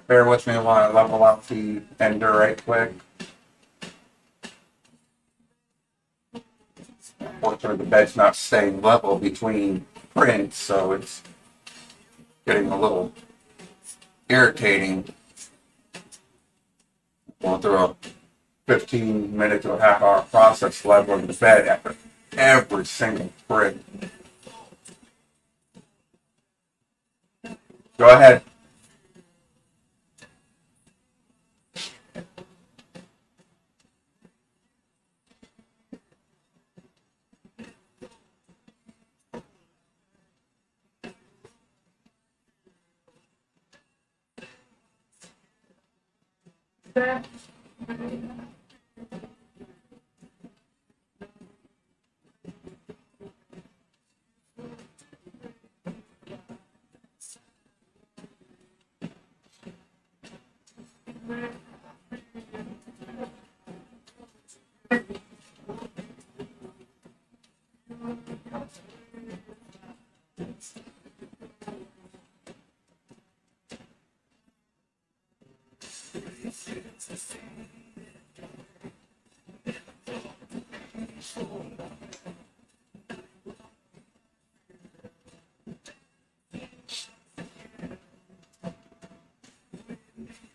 Bear with me while I level out the ender right quick. Unfortunately, the bed's not staying level between prints, so it's getting a little irritating. Going through a 15-minute to a half-hour process leveling the bed after every single print. Go ahead.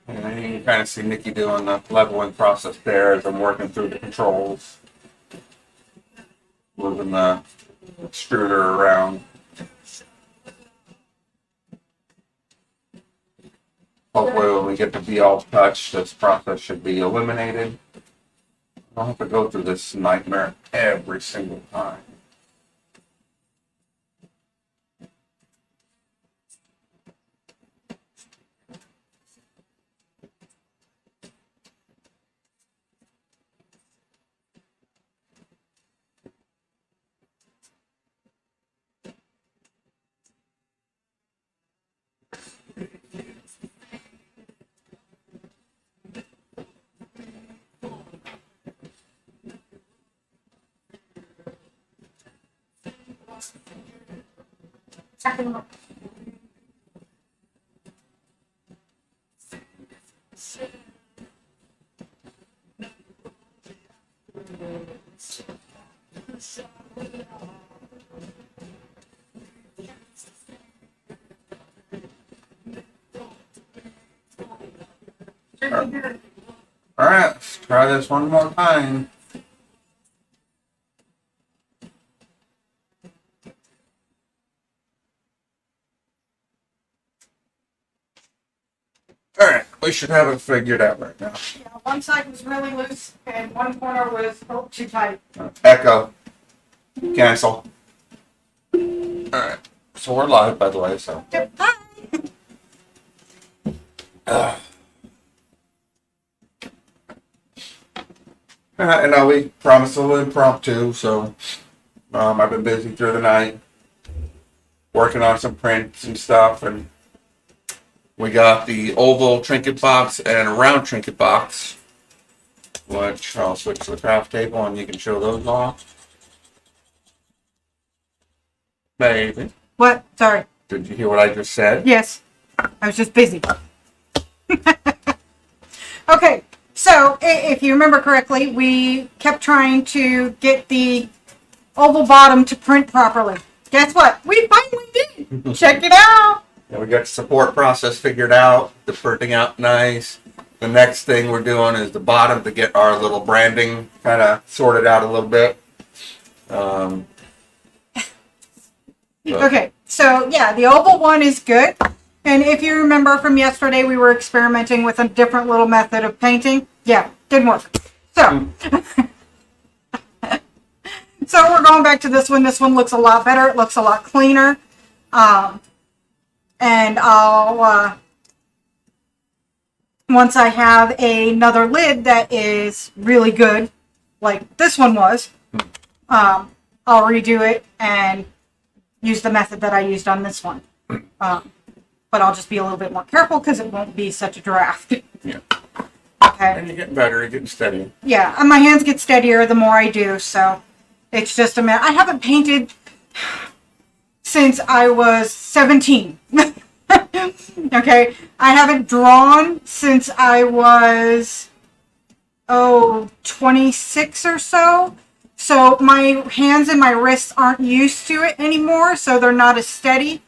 And you can kind of see Nikki doing the leveling process there as I'm working through the controls. Moving the extruder around. Hopefully when we get to be all touch, this process should be eliminated. I don't have to go through this nightmare every single time. All right, let's try this one more time. All right, we should have it figured out right now. Yeah, one side was really loose and one corner was too tight. Echo. Cancel. All right, so we're live, by the way. So. Yep. Hi. And now we promised a little impromptu, so I've been busy through the night working on some prints and stuff, and we got the oval trinket box and a round trinket box, which I'll switch to the craft table and you can show those off. Maybe. What? Sorry. Did you hear what I just said? Yes. I was just busy. Okay. So, if you remember correctly, we kept trying to get the oval bottom to print properly. Guess what? We finally did. Check it out. Yeah, we got the support process figured out, the printing out nice. The next thing we're doing is the bottom to get our little branding kind of sorted out a little bit. Okay. So, yeah, the oval one is good. And if you remember from yesterday, we were experimenting with a different little method of painting. Yeah, didn't work. So, so we're going back to this one. This one looks a lot better. It looks a lot cleaner. And I'll, once I have another lid that is really good, like this one was, I'll redo it and use the method that I used on this one. But I'll just be a little bit more careful because it won't be such a draft. Yeah. Okay. And you're getting better, you're getting steadier. Yeah, and my hands get steadier the more I do, so it's just a minute. I haven't painted since I was 17. Okay, I haven't drawn since I was 26 or so. So my hands and my wrists aren't used to it anymore, so they're not as steady.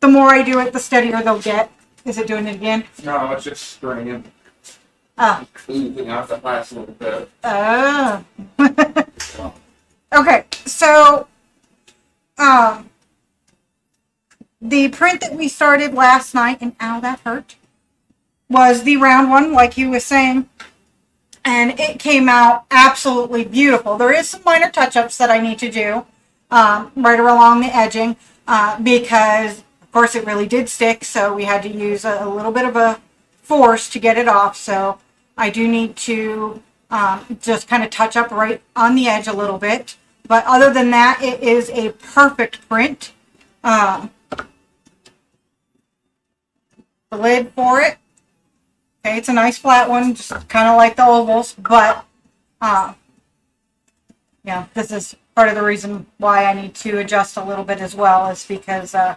The more I do it, the steadier they'll get. Is it doing it again? No, it's just stringing. Ah. Moving out the last little bit. Oh. Okay, so the print that we started last night, and ow, that hurt, was the round one, like you were saying. And it came out absolutely beautiful. There is some minor touch-ups that I need to do right along the edging because, of course, it really did stick. So we had to use a little bit of a force to get it off. So I do need to just kind of touch up right on the edge a little bit. But other than that, it is a perfect print. The lid for it. Okay, it's a nice flat one, just kind of like the ovals, but yeah, this is part of the reason why I need to adjust a little bit as well, is because it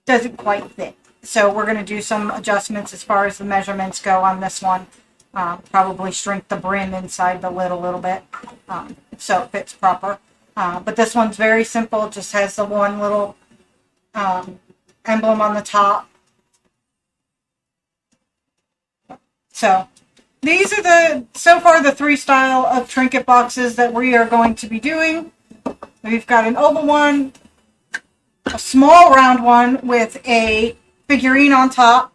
doesn't quite fit. So we're going to do some adjustments as far as the measurements go on this one. Probably shrink the brim inside the lid a little bit so it fits proper. But this one's very simple, just has the one little emblem on the top. So these are so far the 3 style of trinket boxes that we are going to be doing. We've got an oval one, a small round one with a figurine on top,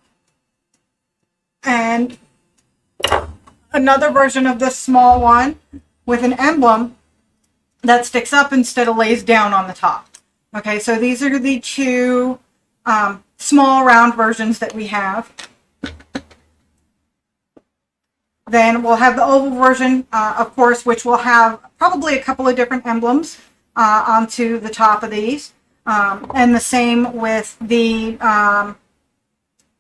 and another version of this small one with an emblem that sticks up instead of lays down on the top. Okay, so these are the 2 small round versions that we have. Then we'll have the oval version, of course, which will have probably a couple of different emblems onto the top of these. And the same with the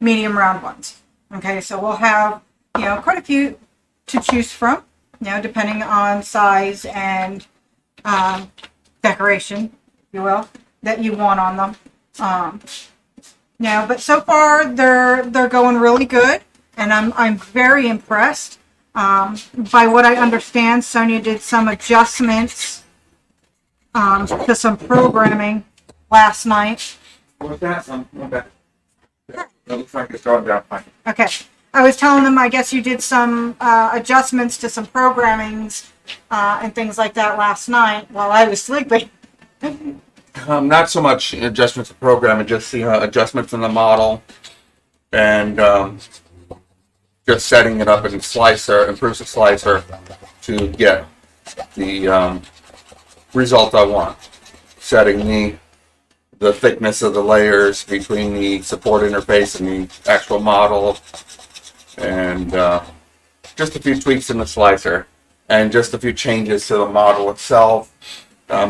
medium round ones. Okay, so we'll have, quite a few to choose from, depending on size and decoration, if you will, that you want on them. But so far they're going really good. And I'm very impressed. By what I understand, Sonia did some adjustments to some programming last night. What's that? Okay. That looks like it's going down fine. Okay. I was telling them, I guess you did some adjustments to some programmings and things like that last night while I was sleeping. Not so much adjustments to program, just adjustments in the model, and just setting it up in Slicer, improves the Slicer to get the result I want. Setting the thickness of the layers between the support interface and the actual model, and just a few tweaks in the Slicer, and just a few changes to the model itself. I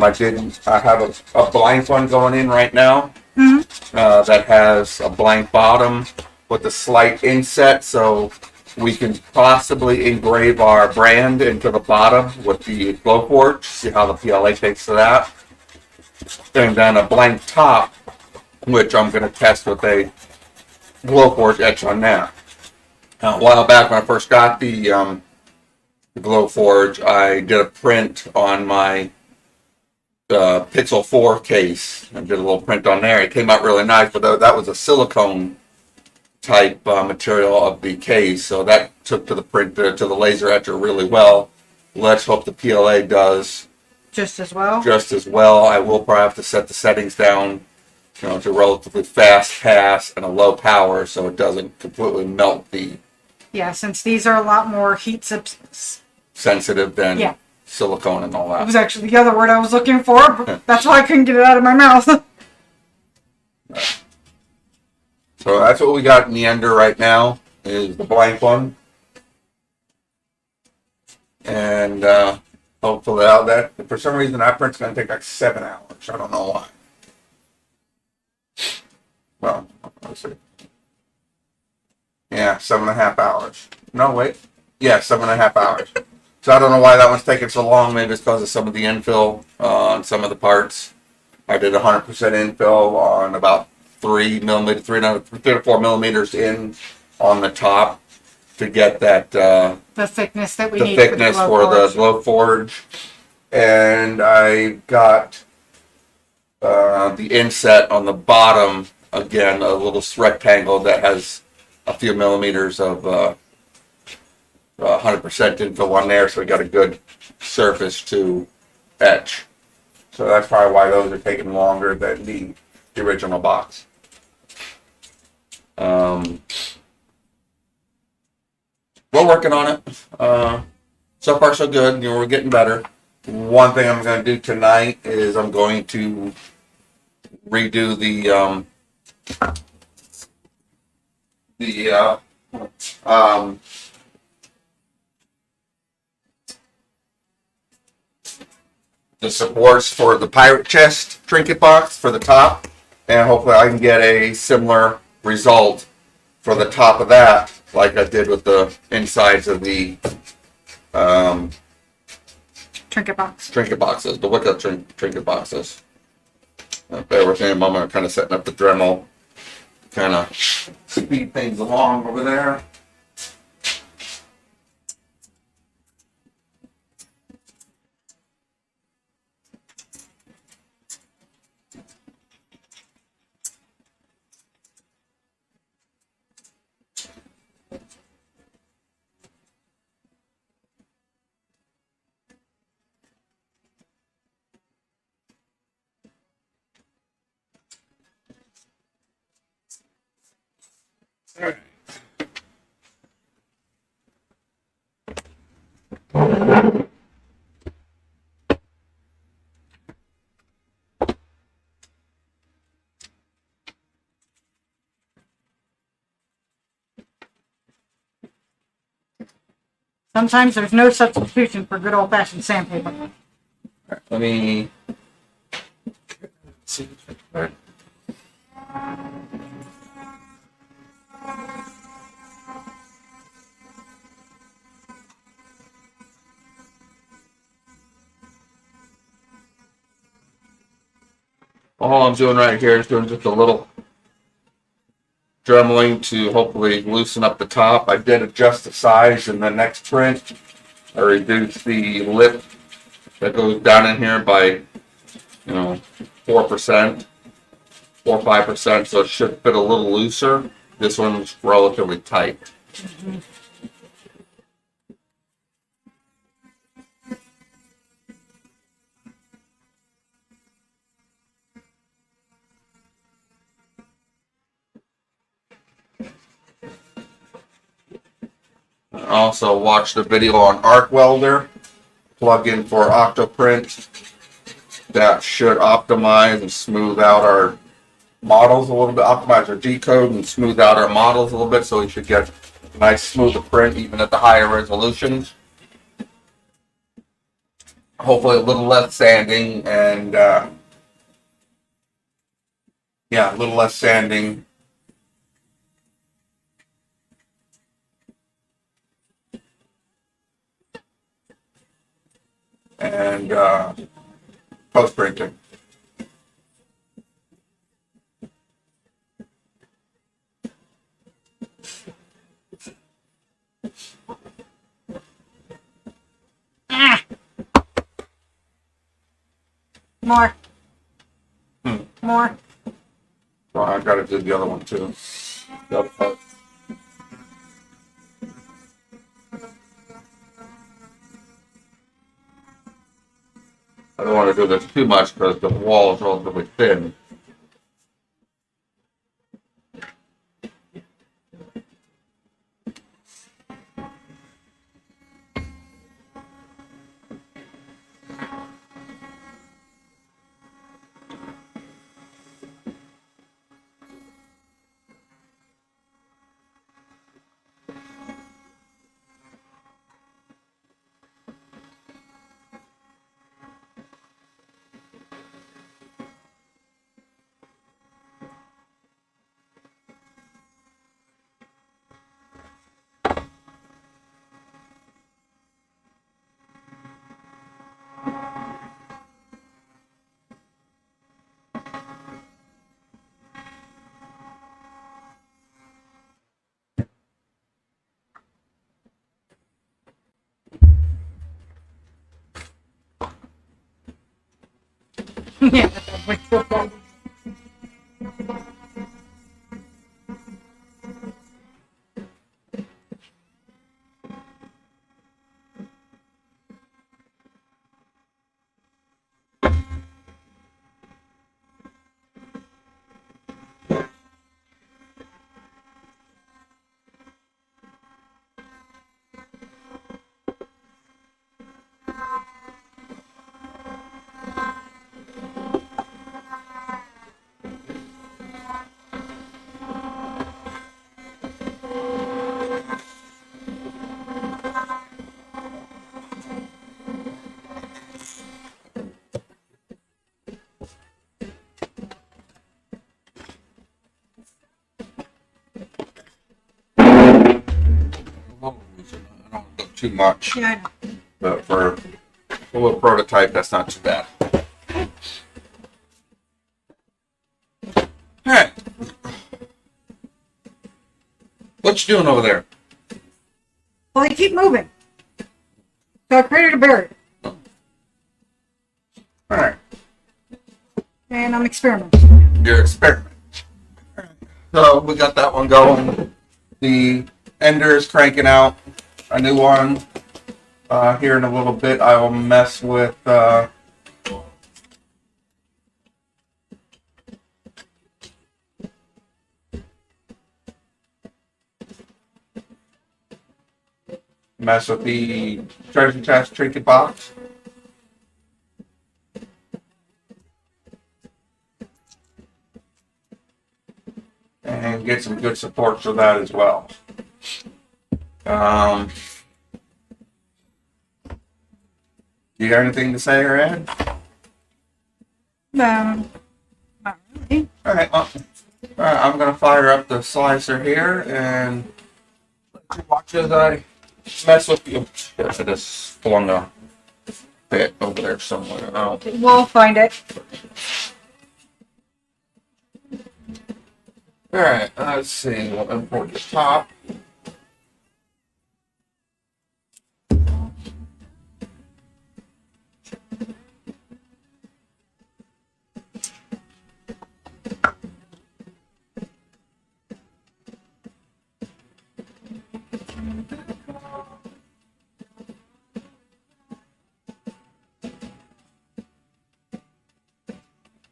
have a blank one going in right now that has a blank bottom with a slight inset, so we can possibly engrave our brand into the bottom with the Glowforge. See how the PLA takes to that. And then a blank top, which I'm going to test with a Glowforge etch on that. A while back when I first got the Glowforge, I did a print on my Pixel 4 case. I did a little print on there. It came out really nice, but that was a silicone type material of the case, so that took to the printer, to the laser etcher really well. Let's hope the PLA does just as well. I will probably have to set the settings down, to relatively fast pass and a low power, so it doesn't completely melt the. Yeah, since these are a lot more heat sensitive than silicone and all that. It was actually the other word I was looking for, but that's why I couldn't get it out of my mouth. So that's what we got in the ender right now, is the blank one. And hopefully that, for some reason, that print's going to take like 7 hours. I don't know why. Well, let's see. Yeah, 7.5 hours. No, wait. Yeah, 7.5 hours. So I don't know why that one's taking so long. Maybe it's because of some of the infill on some of the parts. I did 100% infill on about 3 millimeter, 3 to 4 millimeters in on the top to get that The thickness that we the need thickness for for the forge. glow forge, and I got the inset on the bottom again, a little rectangle that has a few millimeters of 100% infill on there, so we got a good surface to etch. So that's probably why those are taking longer than the original box. We're working on it. So far, so good. You know, we're getting better. One thing I'm going to do tonight is I'm going to redo the um, the supports for the pirate chest trinket box for the top, and hopefully I can get a similar result for the top of that, like I did with the insides of the Trinket box. trinket boxes, the Wicca trinket boxes. Bear with me a moment, I'm kind of setting up the Dremel, kind of speed things along over there. Sometimes there's no substitution for good old fashioned sandpaper. Let me see. All I'm doing right here is doing just a little dremeling to hopefully loosen up the top. I did adjust the size in the next print. I reduced the lip that goes down in here by 4%, 4 or 5%, so it should fit a little looser. This one's relatively tight. Mm-hmm. I also watched a video on Arc Welder plugin for Octoprint that should optimize and smooth out our models a little bit, optimize our G-code and smooth out our models a little bit, so we should get a nice smoother print even at the higher resolutions. Hopefully a little less sanding and a little less sanding. And post printing. Ah! More. More. Well, I got to do the other one too. The other part. I don't want to do this too much because the wall is relatively thin. Yeah, that makes no sense. I don't go too much, Yeah, I know. but for a little prototype, that's not too bad. All right, what you doing over there? Well, they keep moving. So I created a barrier. All right, And I'm experimenting. your experiment. So we got that one going. The ender is cranking out a new one. Here in a little bit, I will mess with the treasure chest trinket box. And get some good support for that as well. You got anything to say or add? Not really. All right, I'm gonna fire up the slicer here and let you watch as I mess with you. I just flung a bit over there somewhere. Oh. We'll find it. All right, let's see. We'll import the top.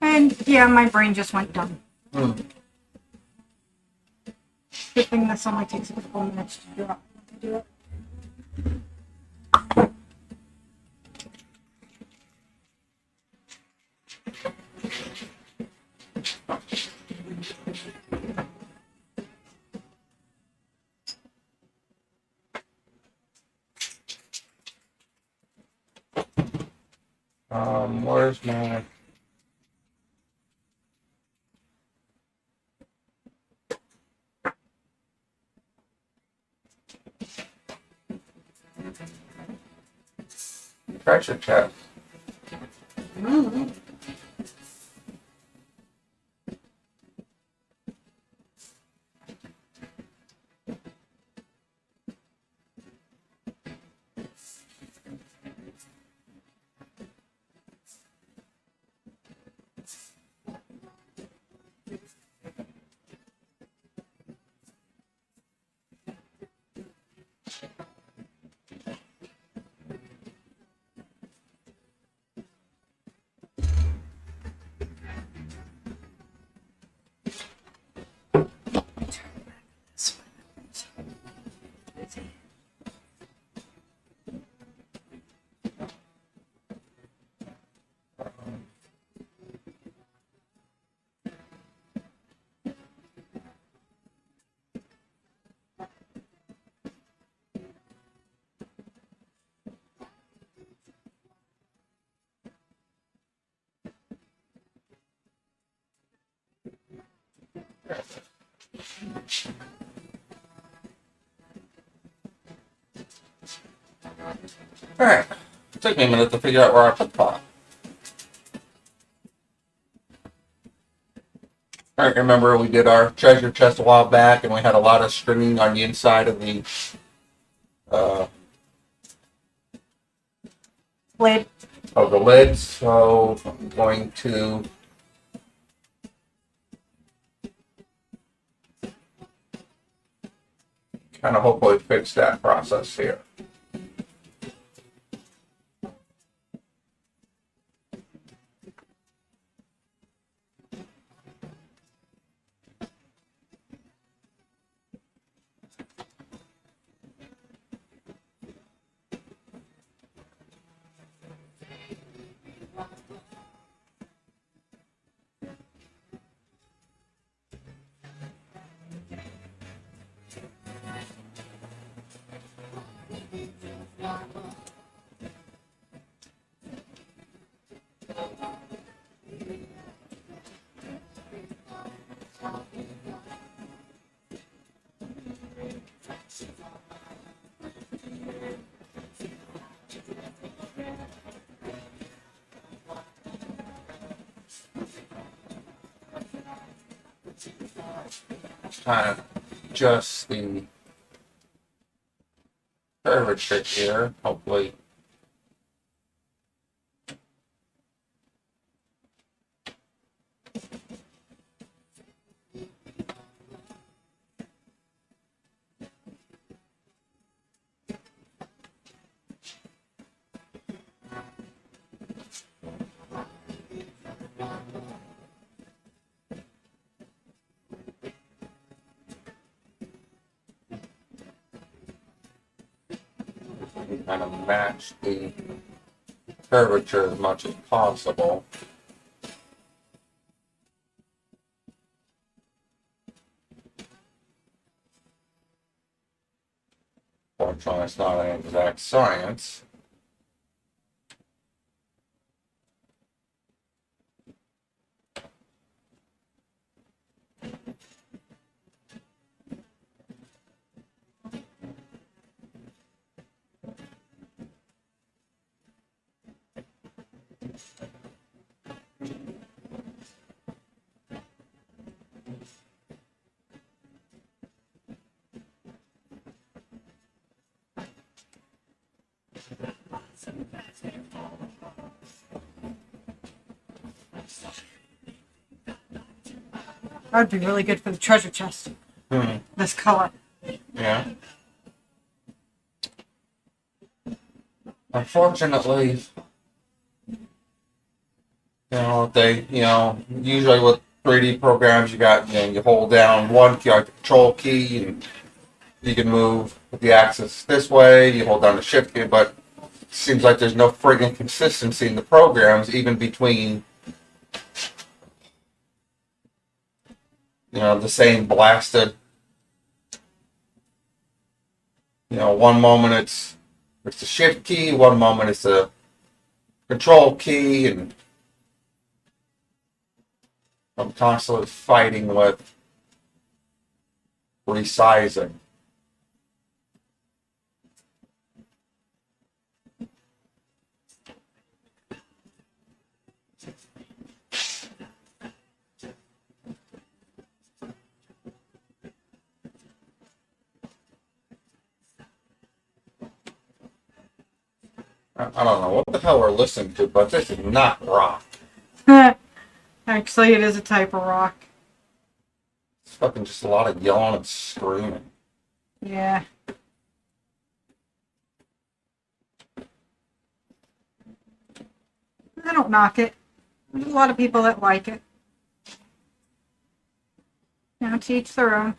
And yeah, my brain just went dumb. Hmm. Good thing this only takes a couple minutes to do it. Where's my? Treasure chest. All right. It took me a minute to figure out where I put the pot. All right, remember we did our treasure chest a while back, and we had a lot of stringing on the inside of the Lid. of the lid, so I'm going to kind of hopefully fix that process here. Kind of adjust the curvature here, hopefully. Kind of match the curvature as much as possible. Fortunately, it's not an exact science. That'd be really good for the treasure chest. This color. Yeah. Unfortunately, usually with 3D programs, you hold down one key, like the control key, and you can move with the axis this way. You hold down the shift key, but it seems like there's no friggin' consistency in the programs, even between, the same blasted. One moment it's the shift key, one moment it's the control key, and I'm constantly fighting with resizing. I don't know what the hell we're listening to, but this is not rock. Actually, it is a type of rock. It's fucking just a lot of yelling and screaming. Yeah. I don't knock it. There's a lot of people that like it. To each their own.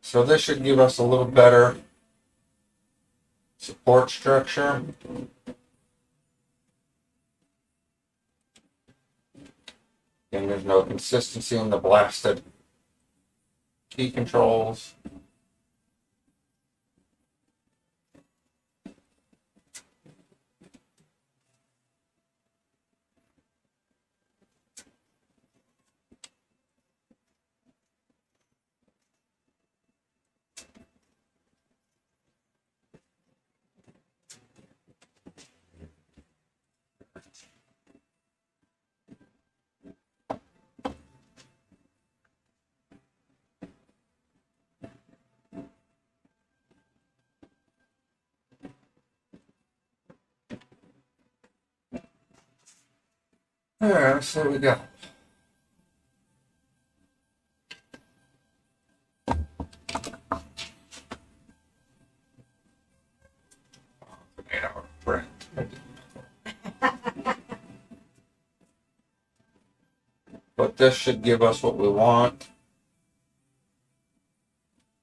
So this should give us a little better support structure. And there's no consistency in the blasted key controls. Alright, so we go. Print. But this should give us what we want.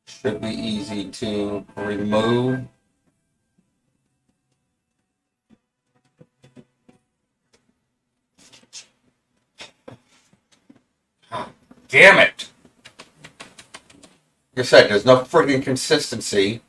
Should be easy to remove. Damn it! Like I said, there's no friggin' consistency.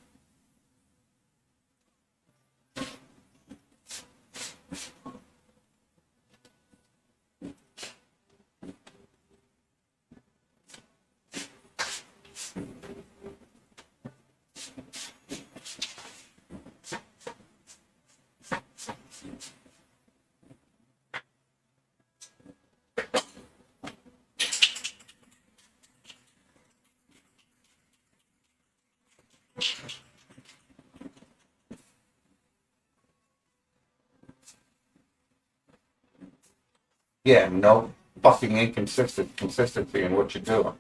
Yeah, no fucking consistency in what you're doing.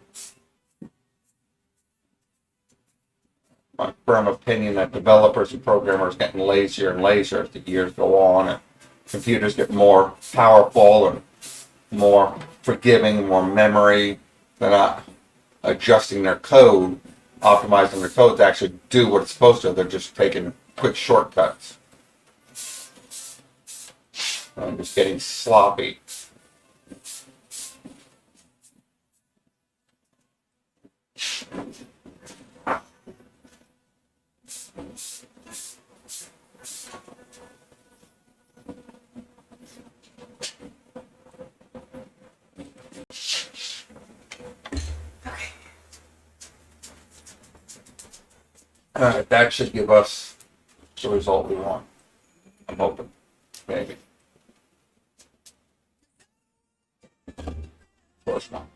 My firm opinion that developers and programmers getting lazier and lazier as the years go on, and computers get more powerful and more forgiving, more memory. They're not adjusting their code, optimizing their code to actually do what it's supposed to. They're just taking quick shortcuts. And just getting sloppy. That should give us the result we want. I'm hoping. Maybe. Of course not.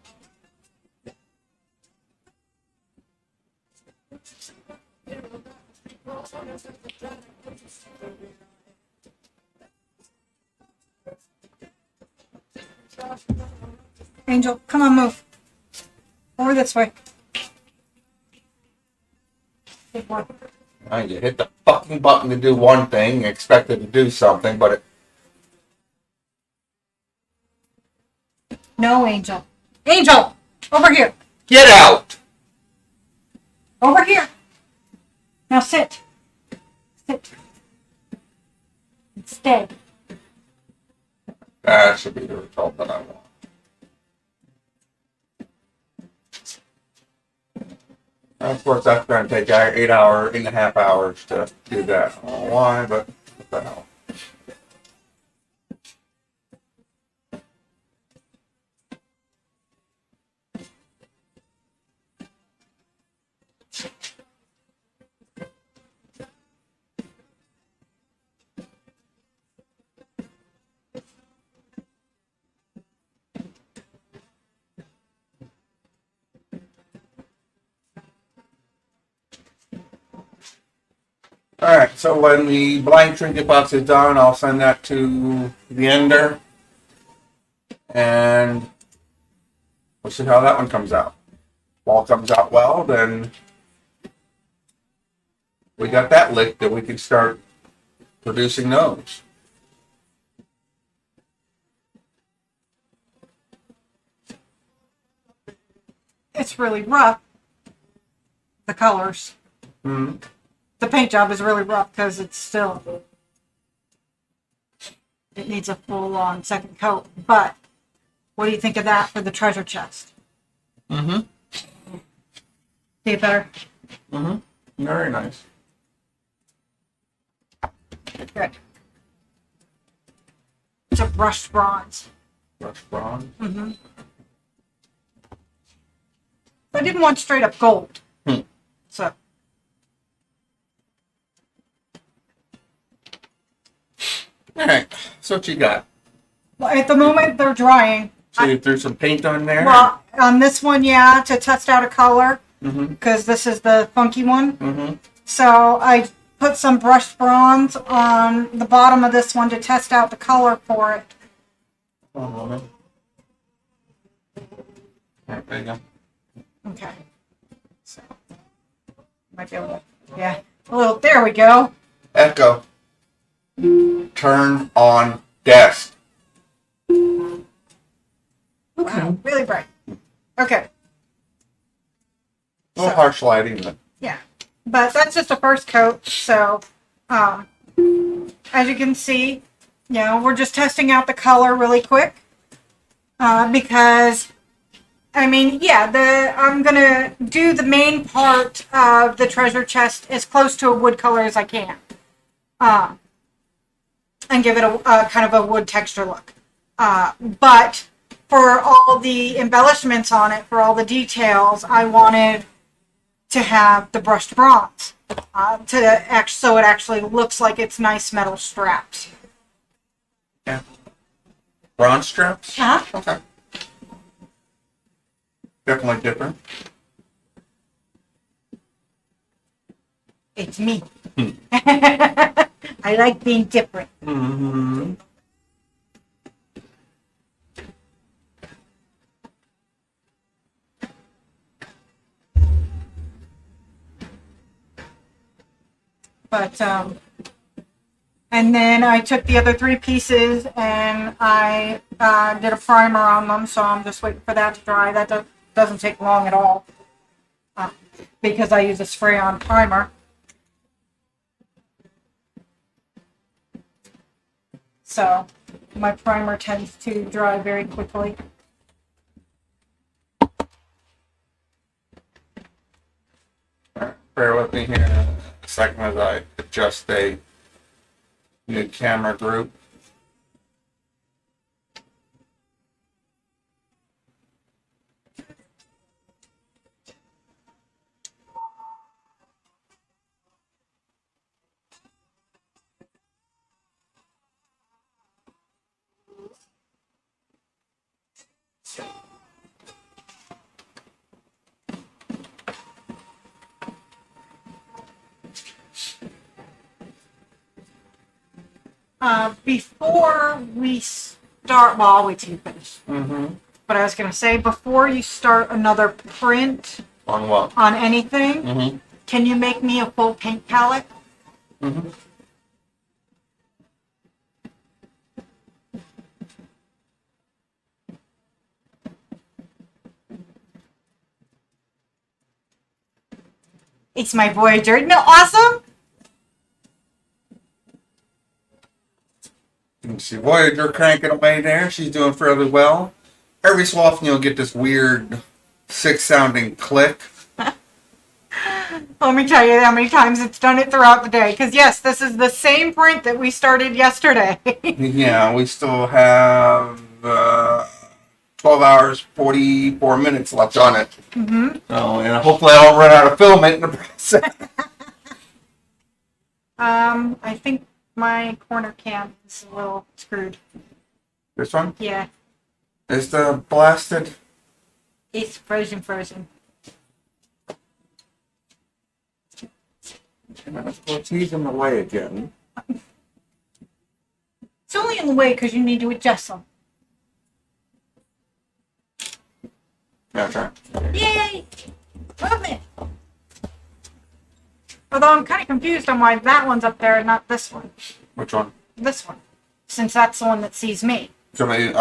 Angel, come on, move. Over this way. Good boy. You hit the fucking button to do one thing, you expect it to do something, but it... No, Angel. Angel! Over here. Get out! Over here. Now sit. Sit. And stay. That should be the result that I want. Of course, that's going to take 8.5 hours to do that. I don't know why, but what the hell. Alright, so when the blank trinket box is done, I'll send that to the ender. And we'll see how that one comes out. If all comes out well, then we got that licked that we can start producing those. It's really rough. the colors. Mm-hmm. The paint job is really rough because it needs a full-on second coat. But what do you think of that for the treasure chest? Mm-hmm. See it better? Mm-hmm. Very nice. Good. It's a brushed bronze. Brushed bronze. Mm-hmm. I didn't want straight up gold. So. All right. So what you got? Well, at the moment, they're drying. So you threw some paint on there? Well, on this one, yeah, to test out a color. Mm-hmm. Because this is the funky one. Mm-hmm. So I put some brushed bronze on the bottom of this one to test out the color for it. One moment. All right, there you go. Okay. So, might be able to, yeah. A little, there we go. Echo. Turn on desk. Wow, really bright. Okay. A little harsh lighting, but Yeah. But that's just the first coat. So, as you can see, we're just testing out the color really quick. Because, I mean, yeah, I'm going to do the main part of the treasure chest as close to a wood color as I can. And give it a kind of a wood texture look. But for all the embellishments on it, for all the details, I wanted to have the brushed bronze so it actually looks like it's nice metal straps. yeah. Bronze straps? Uh-huh. Okay. Definitely different. It's me. I like being different. Mm-hmm. But, and then I took the other 3 pieces and I did a primer on them, so I'm just waiting for that to dry. That doesn't take long at all because I use a spray-on primer. So my primer tends to dry very quickly. Bear with me here a second as I adjust a new camera group. Before we start, well, I'll wait till you finish. Mm-hmm. But I was going to say, before you start another print On what? on anything, Mm-hmm. can you make me a full paint palette? Mm-hmm. It's my Voyager. Isn't it awesome? You can see Voyager cranking away there. She's doing fairly well. Every so often you'll get this weird, sick-sounding click. Let me tell you how many times it's done it throughout the day. Because, yes, this is the same print that we started yesterday. Yeah, we still have 12 hours, 44 minutes left on it. Mm-hmm. So, and hopefully I don't run out of filament in the process. I think my corner cam is a little screwed. This one Yeah, is the blasted. it's frozen. Let's he's in the way again. It's only in the way because you need to adjust them. Yeah, try. Yay! Movement! Although I'm kind of confused on why that one's up there and not this one. Which one? This one. Since that's the one that sees me. So maybe,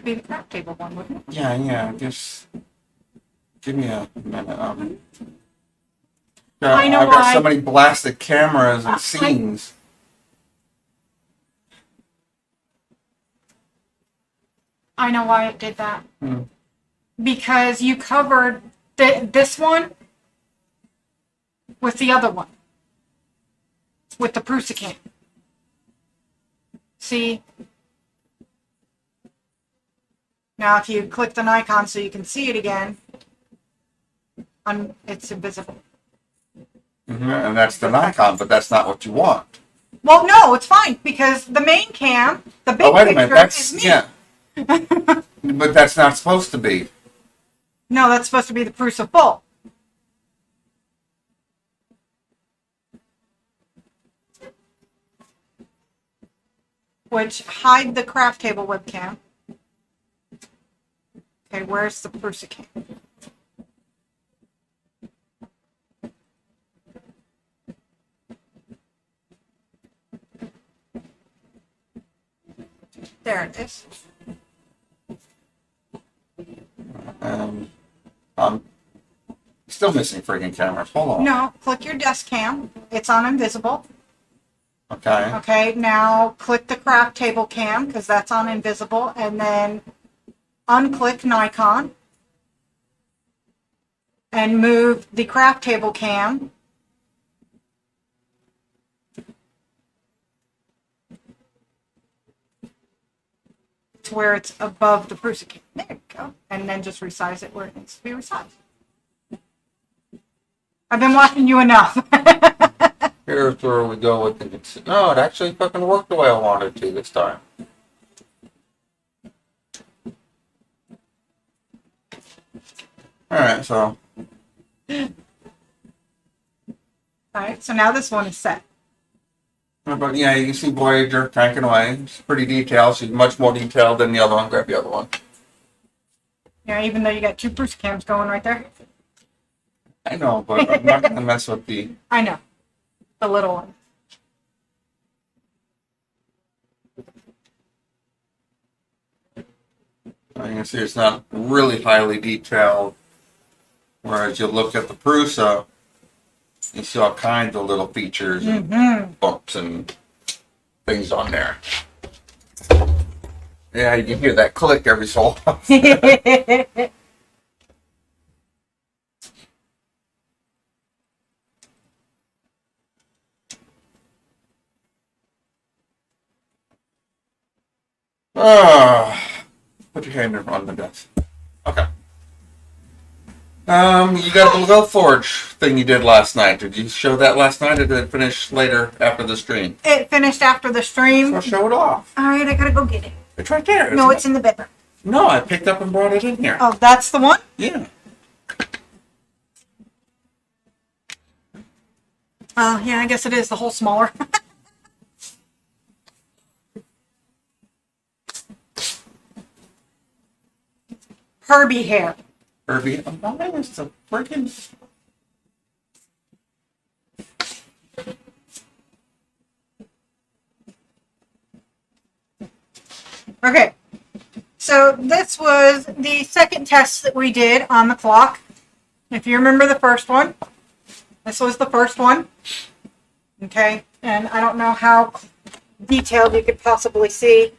should be the craft table one, wouldn't it? Yeah, just give me a minute. I know I've got why. so many blasted cameras and I- scenes. I know why it did that. Hmm. Because you covered this one with the other one. With the Prusa can. See? Now if you click the Nikon so you can see it again, it's invisible. And that's the Nikon, but that's not what you want. Well, no, it's fine because the main cam, the big Oh, wait a picture minute. is me. Yeah. But that's not supposed to be. No, that's supposed to be the Prusa full. Which hide the craft table webcam. Okay, where's the Prusa cam? There it is. I'm still missing freaking cameras. Hold on. No, click your desk cam. It's on invisible. Okay. Okay, now click the craft table cam because that's on invisible, and then unclick Nikon and move the craft table cam to where it's above the Prusa cam. There you go. And then just resize it where it needs to be resized. I've been watching you enough. Here's where we go with the. No, it actually fucking worked the way I wanted to this time. Alright, so. Alright, so now this one is set. But yeah, you can see Voyager cranking away. It's pretty detailed. She's much more detailed than the other one. Grab the other one. Yeah, even though you got two Prusa cams going right there. I know, but I'm not going to mess with the. I know. The little one. You can see it's not really highly detailed. Whereas you look at the Prusa, you see all kinds of little features and bumps and things on there. Yeah, you can hear that click every so often. Put your hand on the desk. Okay. You got the little forge thing you did last night. Did you show that last night, or did it finish later after the stream? It finished after the stream. So show it off. All right, I gotta go get it. It's right there. No, it's in the bedroom. No, I picked up and brought it in here. Oh, that's the one? Yeah. Oh, yeah, I guess it is the whole smaller. Herbie hair. Herbie, why is the freaking. Okay, so this was the second test that we did on the clock. If you remember the first one, this was the first one. Okay, and I don't know how detailed you could possibly see.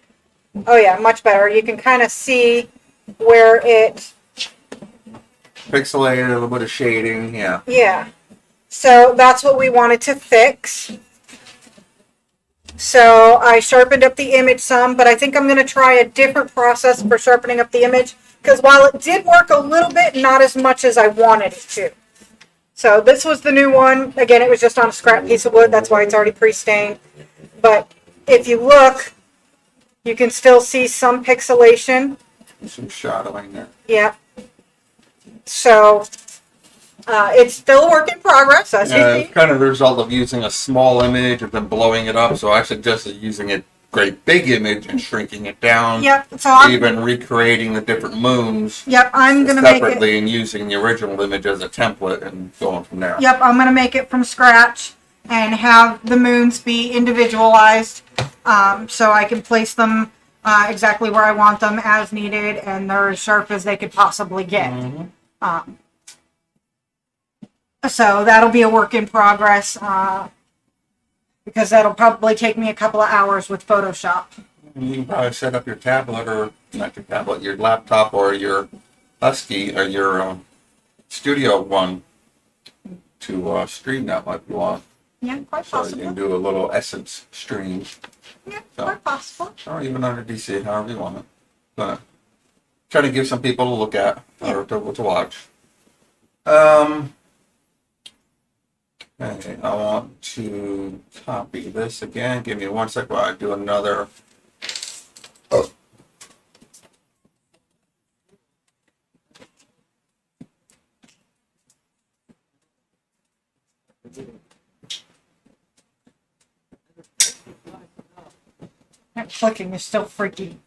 Oh yeah, much better. You can kind of see where it... Pixelated, a little bit of shading, yeah. Yeah. So that's what we wanted to fix. So I sharpened up the image some, but I think I'm going to try a different process for sharpening up the image, because while it did work a little bit, not as much as I wanted it to. So this was the new one. Again, it was just on a scrap piece of wood. That's why it's already pre-stained. But if you look, you can still see some pixelation. Some shadowing there. Yeah. So it's still a work in progress, as you It's see. kind of the result of using a small image and then blowing it up. So I suggested using a great big image and shrinking it down. Yep. So I'm Even recreating the different moons I'm gonna make it. separately and using the original image as a template and going from there. Yep, I'm gonna make it from scratch and have the moons be individualized, so I can place them exactly where I want them as needed, and they're as sharp as they could possibly get. So that'll be a work in progress, because that'll probably take me a couple of hours with Photoshop. You can probably set up your tablet, or not your tablet, your laptop, or your Husky, or your Studio One to stream that if you want. Yeah, quite So you possible. can do a little Essence stream. Yeah, So, quite possible. or even under DC, however you want it. But try to give some people to look at or to watch. Okay, I want to copy this again. Give me 1 sec while I do another. Oh. That clicking is still freaky.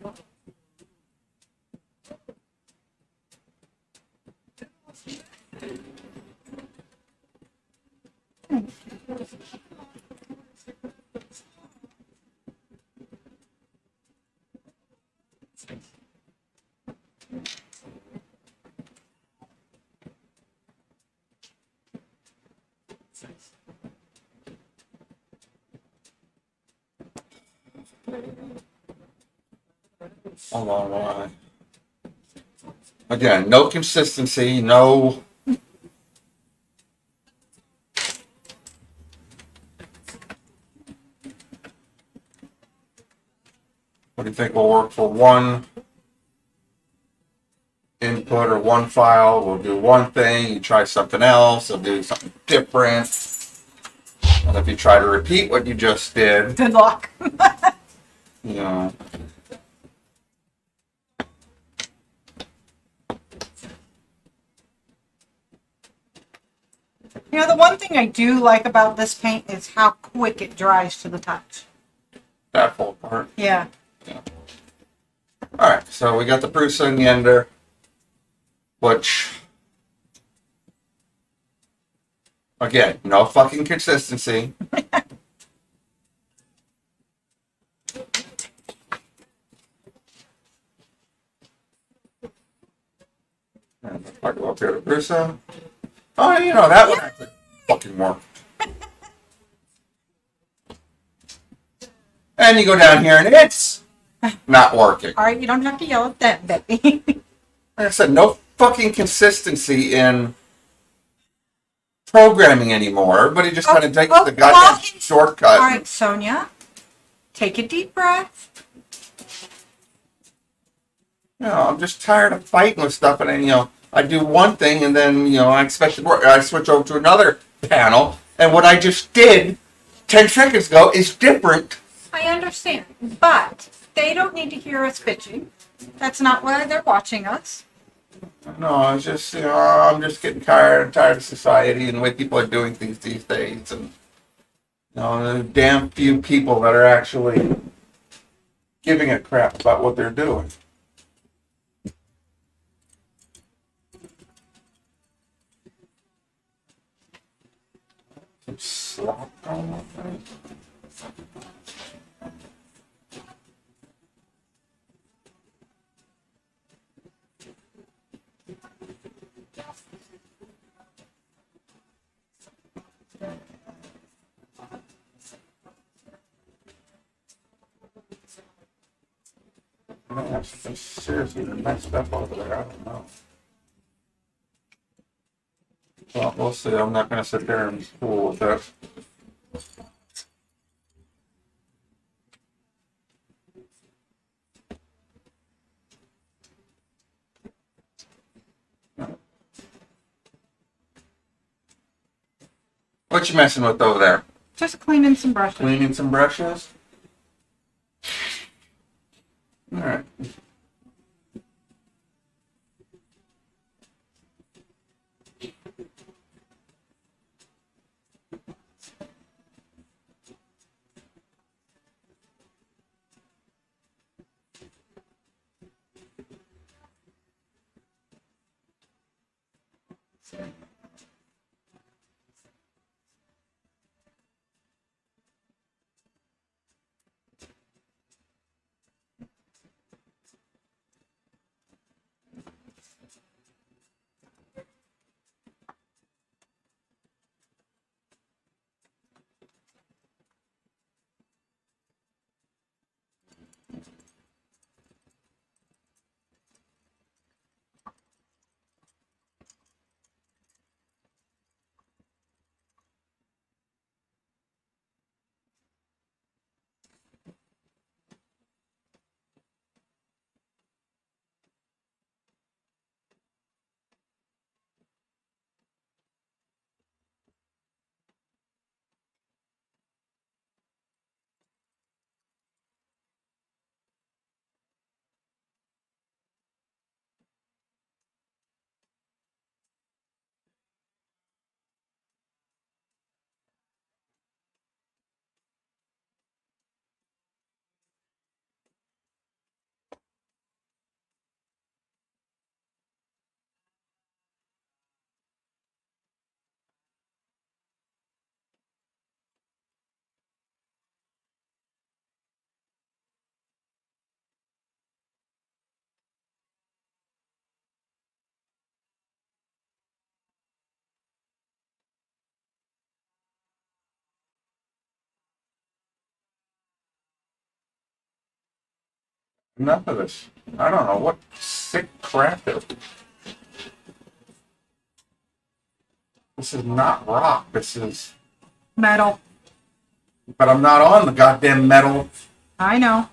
Hold on, why? Again, no consistency, no. What do you think will work for one input or one file? We'll do one thing, you try something else, you'll do something different. And if you try to repeat what you just did, Good luck. you know. You know, the one thing I do like about this paint is how quick it dries to the touch. That whole part. Yeah. Alright, so we got the Prusa and Yender, which, again, no fucking consistency. And if I go up here to Prusa. Oh, you know, that one actually fucking worked. And you go down here and it's not working. All right, you don't have to yell at that, Betty. Like I said, no fucking consistency in programming anymore. Everybody just kind of takes the goddamn shortcut. All right, Sonia, take a deep breath. You know, I'm just tired of fighting with stuff, and then, you know, I do one thing, and then, you know, I expect it to work. I switch over to another panel, and what I just did 10 seconds ago is different. I understand, but they don't need to hear us bitching. That's not why they're watching us. No, it's just, you know, I'm just getting tired of society and the way people are doing things these days, and, you know, the damn few people that are actually giving a crap about what they're doing. Some slop on that thing. I may have something seriously messed up over there. I don't know. Well, we'll see. I'm not going to sit there and fool with it. What you messing with over there? Just cleaning some brushes. Cleaning some brushes? Alright. Enough of this. I don't know what sick crap is. This is not rock. This is. Metal. But I'm not on the goddamn metal. I know.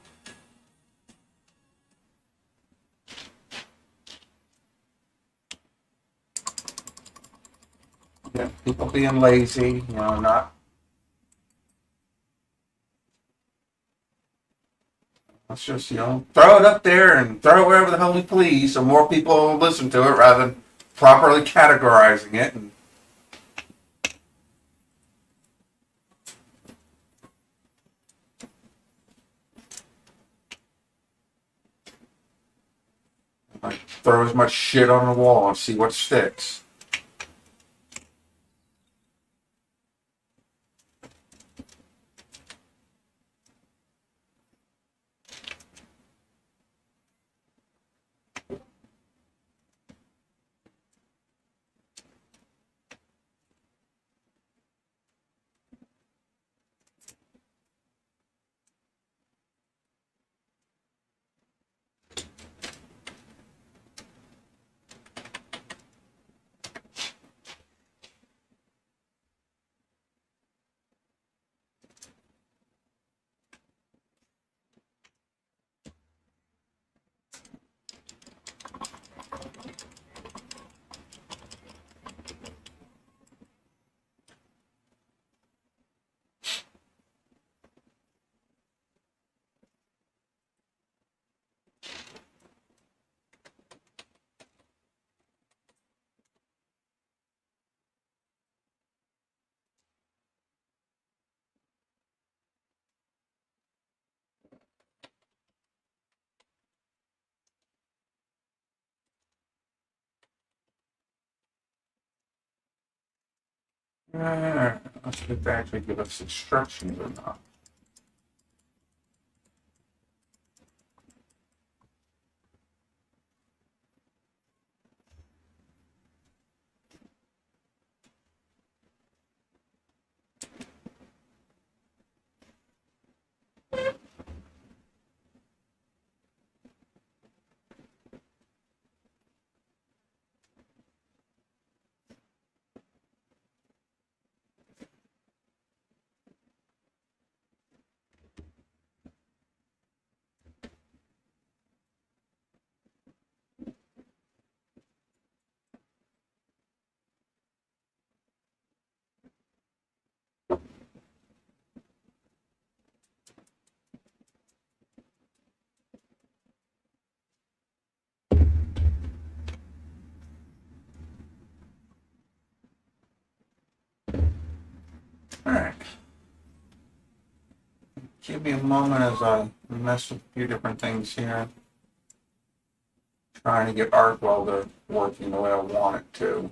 Yeah, people being lazy, you know, not. Let's just, you know, throw it up there and throw it wherever the hell we please so more people will listen to it rather than properly categorizing it. And like, throw as much shit on the wall and see what sticks. Let's see if they actually give us instructions or not. Alright. Give me a moment as I mess with a few different things here. Trying to get Arc Welder working the way I want it to.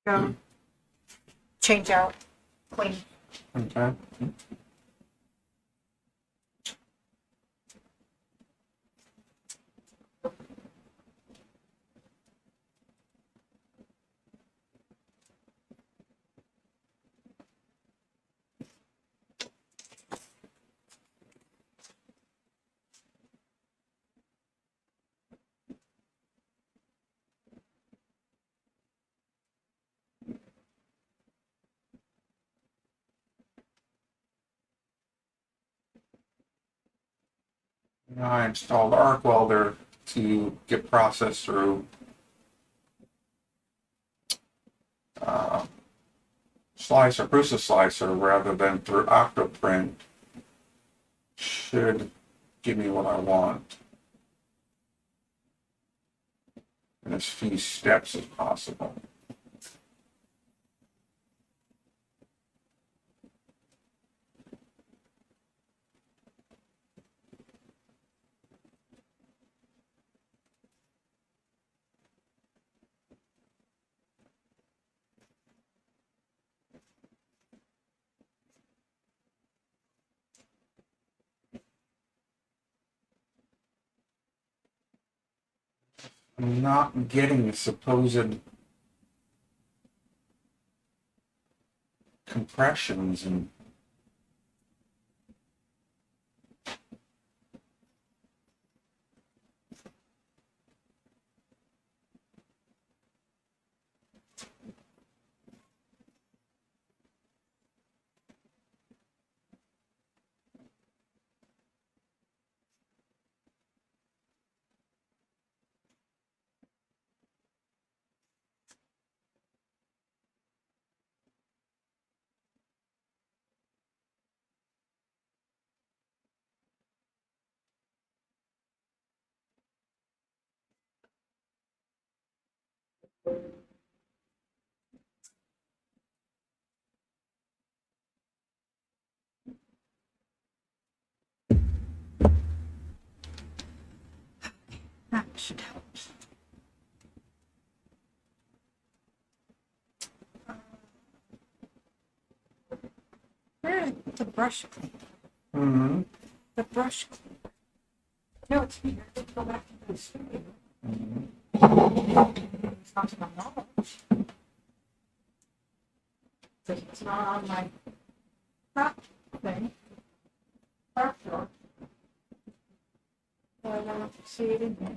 go change out, clean. Okay. I installed Arc Welder to get processed through uh, Slicer, Prusa Slicer, rather than through Octoprint. Should give me what I want in as few steps as possible. I'm not getting the supposed compressions and That should help. Where's the brush cleaner? mm-hmm. The brush cleaner. No, it's here. Let's go back to the studio. It's not to my knowledge. So it's not on my top thing. Top drawer. So I don't see it in there.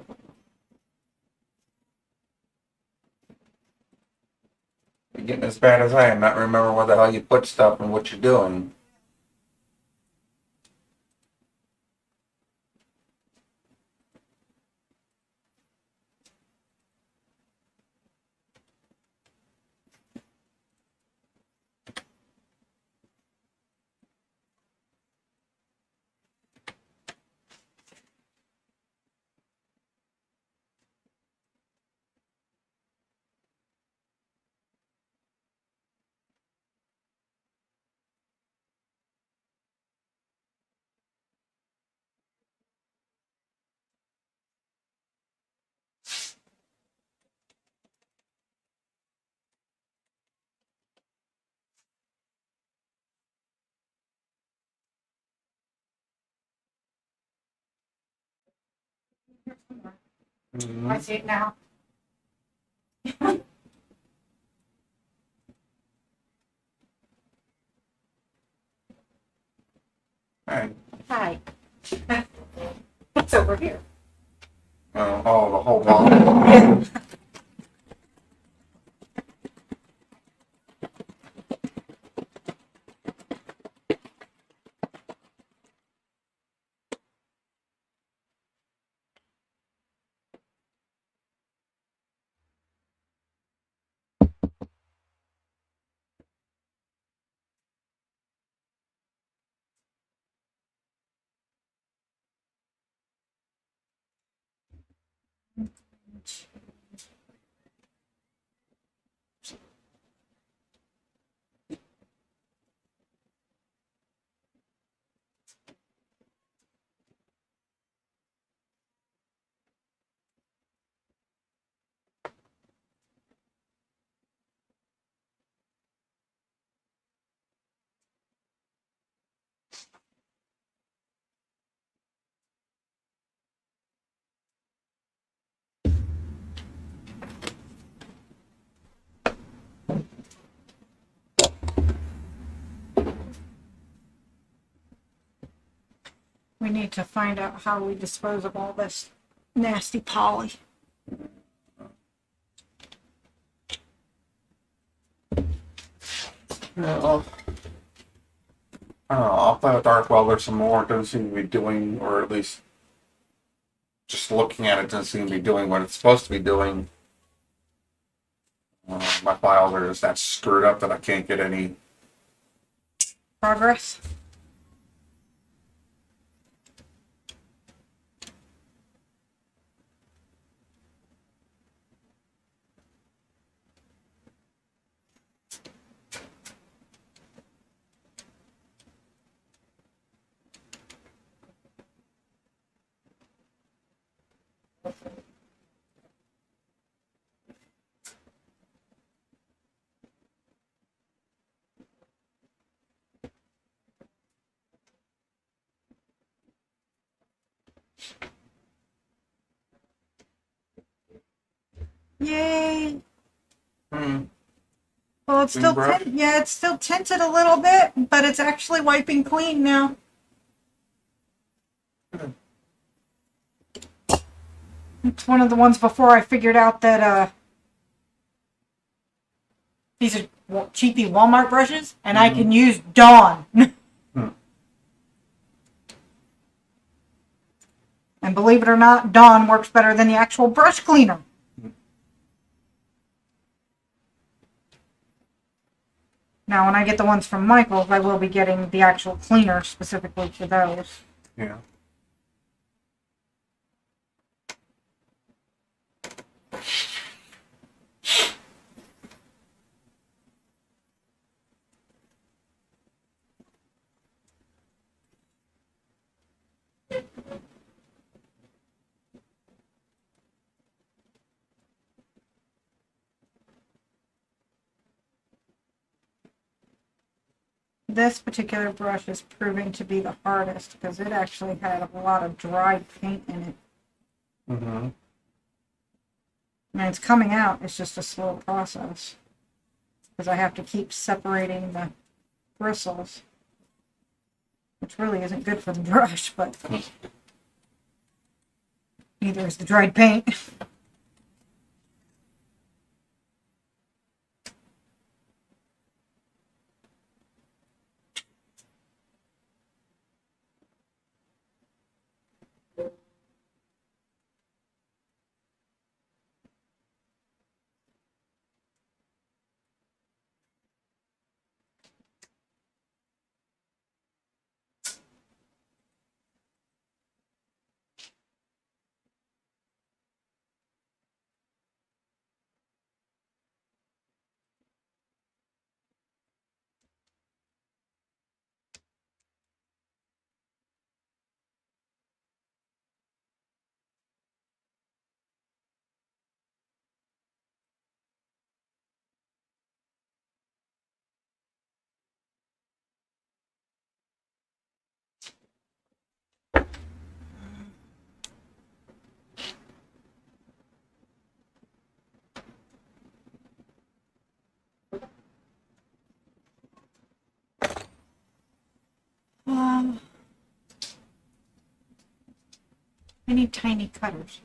You're getting as bad as I am, not remember where the hell you put stuff and what you're doing. I see it now. Right. Hi. It's over here. Oh, the whole wall. Yeah. We need to find out how we dispose of all this nasty poly. Yeah, well, I don't know. I'll play with Dark Welder some more. It doesn't seem to be doing, or at least just looking at it, doesn't seem to be doing what it's supposed to be doing. My files are just that screwed up that I can't get any. Progress. Yay! Hmm. Well, it's still Brush? yeah, it's still tinted a little bit, but it's actually wiping clean now. Good. It's one of the ones before I figured out that these are cheapy Walmart brushes, and I can use Dawn. Hmm. And believe it or not, Dawn works better than the actual brush cleaner. Now, when I get the ones from Michael's, I will be getting the actual cleaner specifically for those. Yeah. This particular brush is proving to be the hardest because it actually had a lot of dried paint in it. Mm-hmm. And it's coming out, it's just a slow process. Because I have to keep separating the bristles. Which really isn't good for the brush, but neither is the dried paint. Um, I need tiny cutters.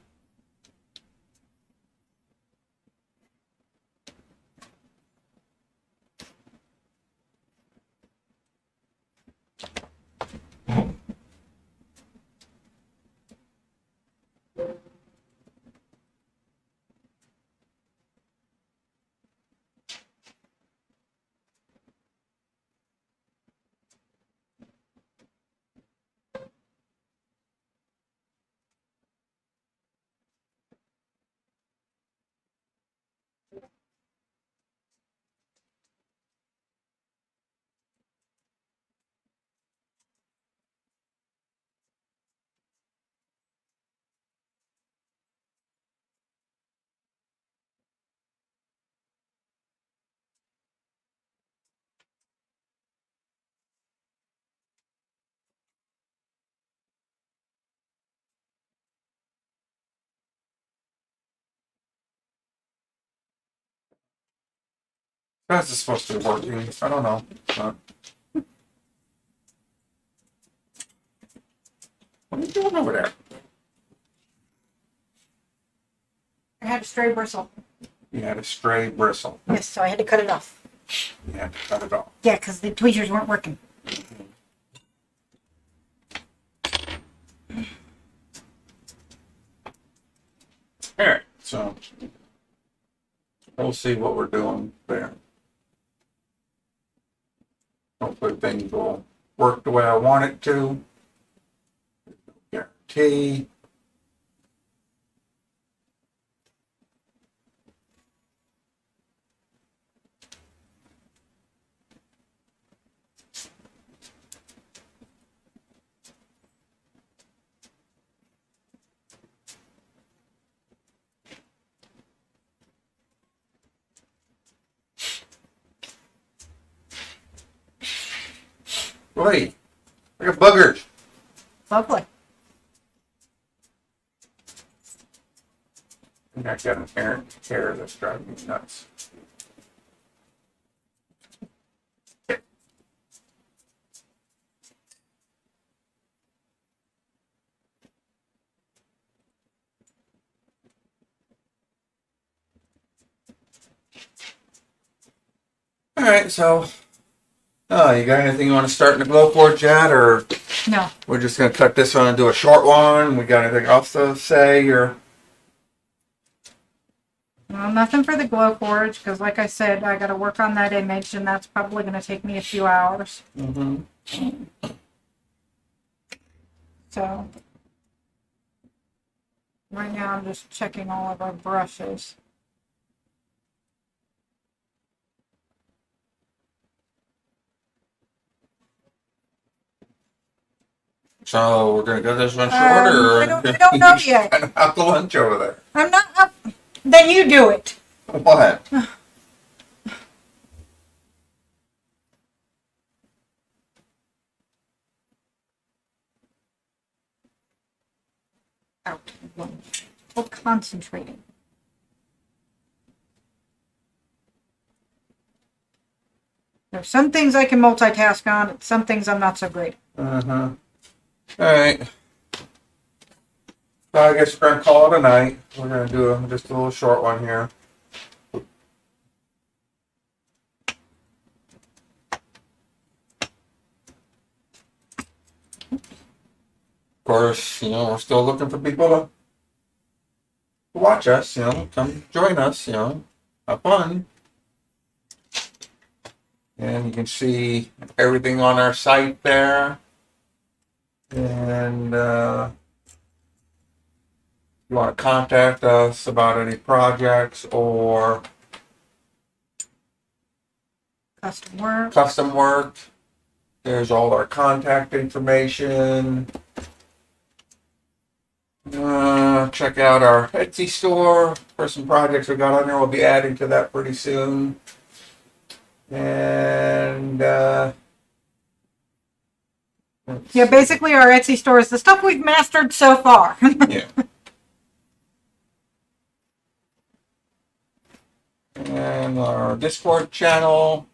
That's just supposed to be working. I don't know. But What are you doing over there? I had a stray bristle. You had a stray bristle. Yes, so I had to cut it off. You had to cut it off. Yeah, because the tweezers weren't working. Alright, so we'll see what we're doing there. Hopefully things will work the way I want it to. Guarantee. Wait, I got buggers. Lovely. I got an errant hair that's driving me nuts. Alright, so, you got anything you want to start in the glow forge yet, or No. we're just going to cut this one and do a short one? We got anything else to say, or? Well, nothing for the glow forge, because like I said, I got to work on that image, and that's probably going to take me a few hours. Mm-hmm. So, right now I'm just checking all of our brushes. So we're going to go this one short, or? I don't know yet. Kind of out to lunch over there. I'm not up. Then you do it. What? Out. Well, concentrating. There's some things I can multitask on, and some things I'm not so great at. Uh-huh. Alright. So I guess we're going to call it a night. We're going to do just a little short one here. Of course, we're still looking for people to watch us, come join us, have fun. And you can see everything on our site there. And if you want to contact us about any projects or Custom work. there's all our contact information. Check out our Etsy store for some projects we got on there. We'll be adding to that pretty soon. And Yeah, basically our Etsy store is the stuff we've mastered so far. yeah. And our Discord channel.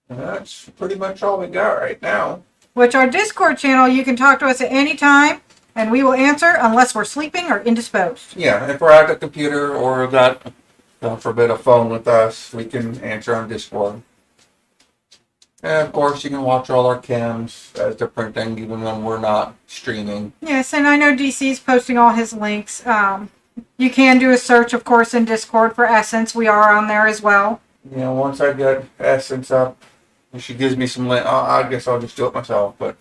And that's pretty much all we got right now. Which our Discord channel, you can talk to us at any time, and we will answer unless we're sleeping or indisposed. Yeah, if we're at the computer or got, God forbid, a phone with us, we can answer on Discord. And of course, you can watch all our cams as they're printing, even when we're not streaming. Yes, and I know DC's posting all his links. You can do a search, of course, in Discord for Essence. We are on there as well. Once I get Essence up, if she gives me some link, I guess I'll just do it myself. But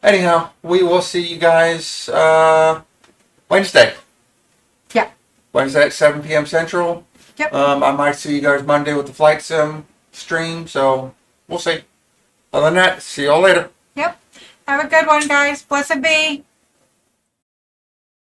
anyhow, we will see you guys Wednesday. Yeah. Wednesday at 7 p.m. Central. Yep. I might see you guys Monday with the Flight Sim stream, so we'll see. Other than that, see y'all later. Yep. Have a good one, guys. Blessed be.